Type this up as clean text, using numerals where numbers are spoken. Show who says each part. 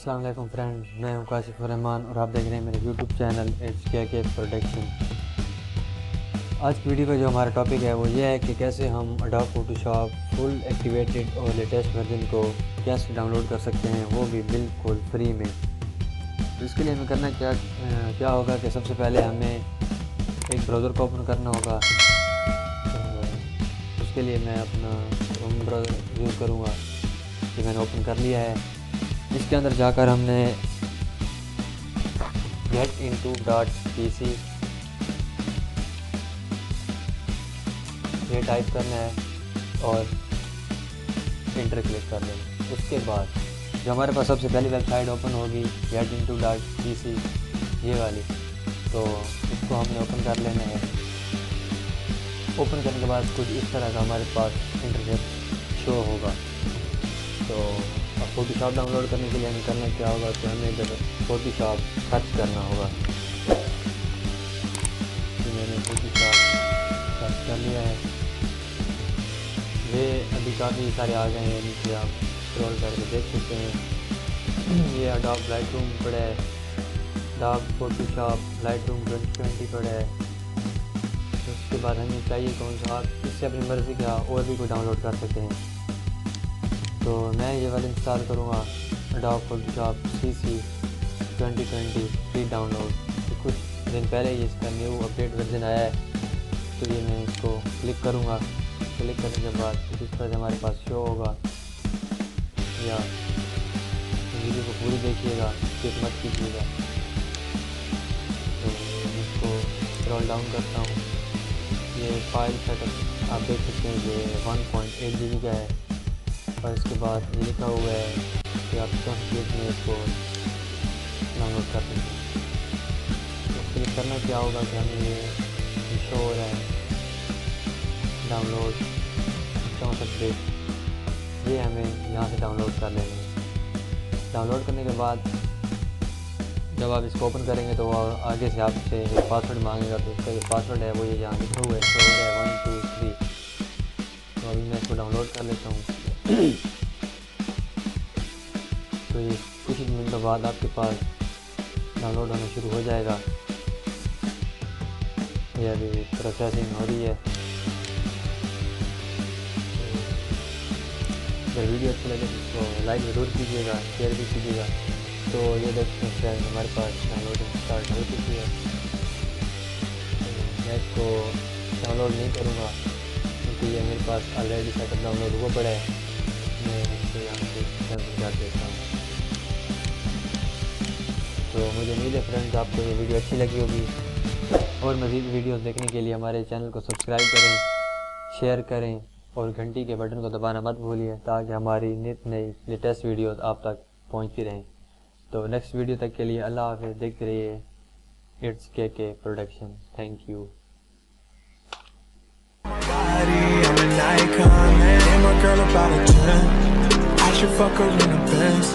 Speaker 1: अस्सलाम वालेकुम फ्रेंड, मैं हूं काशिफ रहमान और आप देख रहे हैं मेरे यूट्यूब चैनल इट्स के प्रोडक्शन। आज की वीडियो का जो हमारा टॉपिक है वो ये है कि कैसे हम अडोब फोटोशॉप फुल एक्टिवेटेड और लेटेस्ट वर्जन को कैसे डाउनलोड कर सकते हैं, वो भी बिल्कुल फ्री में। तो इसके लिए हमें करना क्या होगा कि सबसे पहले हमें एक ब्राउज़र को ओपन करना होगा। तो उसके लिए मैं अपना क्रोम ब्राउज़र यूज़ करूँगा, कि मैंने ओपन कर लिया है। इसके अंदर जाकर हमने getinto.pc ये टाइप करना है और इंटर क्लिक कर लेना। उसके बाद जो हमारे पास सबसे पहली वेबसाइट ओपन होगी getinto.pc ये वाली, तो इसको हमने ओपन कर लेना है। ओपन करने के बाद कुछ इस तरह का हमारे पास इंटरफेस शो होगा। तो अब फोटोशॉप डाउनलोड करने के लिए हमें करना क्या होगा, तो हमें इधर फोटोशॉप सर्च करना होगा। तो मैंने फोटोशॉप सर्च कर लिया है। ये अभी काफ़ी सारे आ गए हैं, नीचे आप स्क्रॉल करके देख सकते हैं। ये अडोब लाइटरूम पड़ा है, अडोब फोटोशॉप लाइटरूम 2020 पड़ा है। तो उसके बाद हमें चाहिए कौन सा, आप इससे अपनी मर्ज़ी का और भी कोई डाउनलोड कर सकते हैं। तो मैं ये वाला इंस्टॉल करूँगा, Adobe Photoshop CC 2020 free download. तो कुछ दिन पहले ही इसका न्यू अपडेट वर्जन आया है, तो ये मैं इसको क्लिक करूँगा। क्लिक करने के बाद कुछ इस तरह से हमारे पास शो होगा। या वीडियो को पूरी देखिएगा, स्किप मत कीजिएगा। तो इसको स्क्रॉल डाउन करता हूँ। ये फाइल सेटअप आप देख सकते हैं, ये 1.8 GB का है। और इसके बाद ये लिखा हुआ है कि आप क्लिक में इसको डाउनलोड कर सकते हैं। तो क्लिक करना क्या होगा कि हमें ये शो हो रहा है डाउनलोड 64 पेज, ये हमें यहाँ से डाउनलोड कर लेना है। डाउनलोड करने के बाद जब आप इसको ओपन करेंगे तो आगे से आपसे एक पासवर्ड मांगेगा। तो उसका जो पासवर्ड है वो ये यहाँ लिखा हुआ है, शो हो रहा है 1 2 3। तो अभी मैं इसको डाउनलोड कर लेता हूँ। तो ये कुछ मिनटों बाद आपके पास डाउनलोड होना शुरू हो जाएगा। ये अभी प्रोसेसिंग हो रही है। अगर वीडियो अच्छी लगे तो इसको लाइक ज़रूर कीजिएगा, शेयर भी कीजिएगा। तो ये देखते हैं फ्रेंड, हमारे पास डाउनलोडिंग स्टार्ट हो चुकी है। मैं इसको डाउनलोड नहीं करूँगा क्योंकि ये मेरे पास ऑलरेडी सेटअप डाउनलोड हुआ पड़ा है। मैं इसको यहाँ से कैंसिल कर देता हूँ। तो मुझे उम्मीद है फ्रेंड्स आपको ये वीडियो अच्छी लगी होगी। और मज़ीद वीडियोस देखने के लिए हमारे चैनल को सब्सक्राइब करें, शेयर करें और घंटी के बटन को दबाना मत भूलिए, ताकि हमारी नित नई लेटेस्ट वीडियोस आप तक पहुँचती रहें। तो नेक्स्ट वीडियो तक के लिए अल्लाह हाफ़िज़। देखते रहिए इट्स के production. Thank you.
Speaker 2: I'm an icon, man. Ain't my girl about a 10. I should fuck her in the Benz.